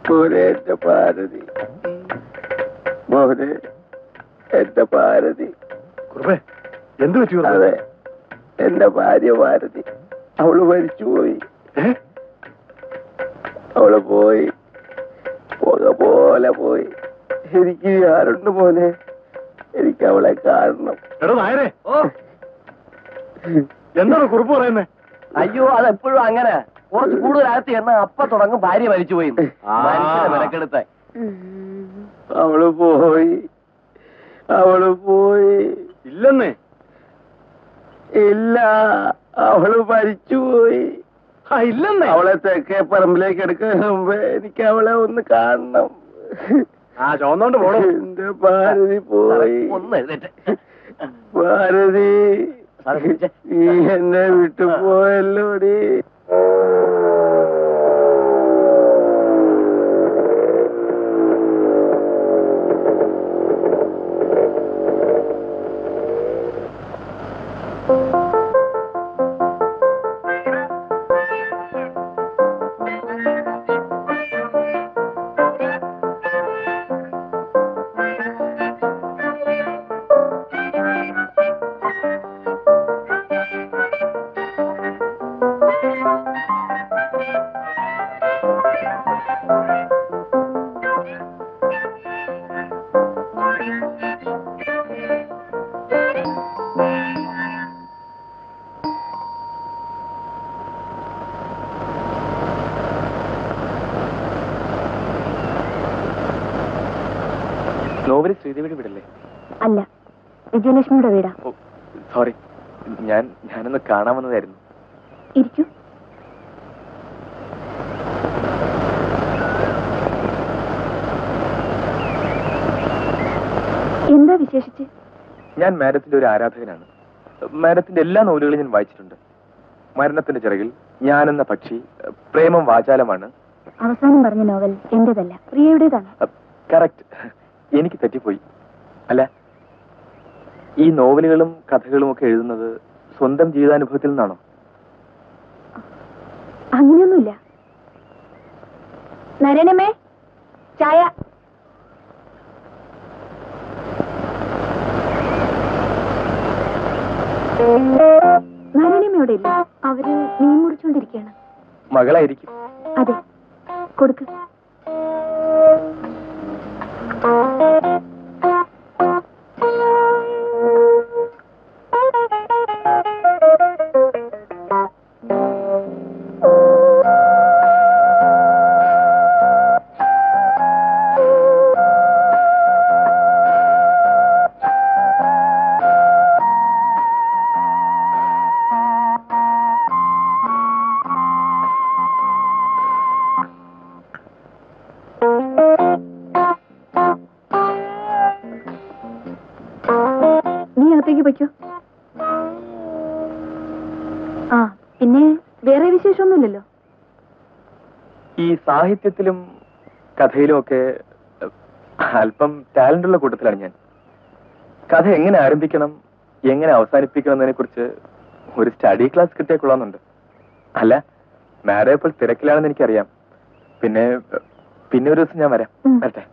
മോനെ എന്റെ ഭാരതി, മോനെ എന്റെ ഭാരതി. എന്ത് പറ്റി? അതെ, എന്റെ ഭാര്യ ഭാരതി. അവള് മരിച്ചുപോയി. അവള് പോയി, പുക പോലെ പോയി. എനിക്ക് ആരുണ്ട് മോനെ? എനിക്ക് അവളെ കാണണം. എടോ നായരെ, എന്താണ് കുറിപ്പ് പറയുന്നേ? അയ്യോ, അതെപ്പോഴും അങ്ങനെ. കുറച്ച് കൂടുതലകത്ത് എന്ന അപ്പ തുടങ്ങും ഭാര്യ മരിച്ചുപോയി. മെനക്കെടുത്ത അവള് പോയി, അവള് പോയി. ഇല്ലെന്നേ? ഇല്ല, അവള് മരിച്ചുപോയി. ഇല്ലെന്നേ? അവളെ തെക്കേ പറമ്പിലേക്ക് എടുക്കുന്നതിന് മുമ്പ് എനിക്ക് അവളെ ഒന്ന് കാണണം. ചോന്നോണ്ട് പോടും. എന്റെ ഭാരതി പോയി. ഒന്ന് എഴുന്നേറ്റ്. ഭാരതി, നീ എന്നെ വിട്ടുപോയല്ലോടി. നോവല് ശ്രീദേവിയുടെ വീടല്ലേ? അല്ല, വിജയലക്ഷ്മിയുടെ വീടാ. സോറി, ഞാനൊന്ന് കാണാൻ വന്നതായിരുന്നു. ഇരിക്കൂ. എന്താ വിശേഷിച്ച്? ഞാൻ മാഡത്തിന്റെ ഒരു ആരാധകനാണ്. മാഡത്തിന്റെ എല്ലാ നോവലുകളും ഞാൻ വായിച്ചിട്ടുണ്ട്. മരണത്തിന്റെ ചിറകിൽ, ഞാനെന്ന പക്ഷി, പ്രേമം വാചാലമാണ്. അവസാനം പറഞ്ഞ നോവൽ എന്റേതല്ല, പ്രിയയുടേതാണ്. കറക്റ്റ്, എനിക്ക് തെറ്റിപ്പോയി. അല്ല, ഈ നോവലുകളും കഥകളും ഒക്കെ എഴുതുന്നത് സ്വന്തം ജീവിതാനുഭവത്തിൽ നിന്നാണോ? അങ്ങനെയൊന്നുമില്ല. നാരായണമ്മേ, ചായ. നാരായണമ്മ എവിടെ ഇല്ല? അവര് മീൻ മുറിച്ചോണ്ടിരിക്കുകയാണ്. മകളായിരിക്കും. അതെ, കൊടുക്ക്. വയ്ക്കോ. ആ, പിന്നെ വേറെ വിശേഷമൊന്നുമില്ലല്ലോ. ഈ സാഹിത്യത്തിലും കഥയിലും ഒക്കെ അല്പം ടാലന്റ് ഉള്ള കൂട്ടത്തിലാണ് ഞാൻ. കഥ എങ്ങനെ ആരംഭിക്കണം, എങ്ങനെ അവസാനിപ്പിക്കണം എന്നതിനെ കുറിച്ച് ഒരു സ്റ്റഡി ക്ലാസ് കിട്ടിയാൽ കൊള്ളാമെന്നുണ്ട്. അല്ല, മാഡം ഇപ്പോൾ തിരക്കിലാണെന്ന് എനിക്കറിയാം. പിന്നെ ഒരു ദിവസം ഞാൻ വരാം. വരട്ടെ.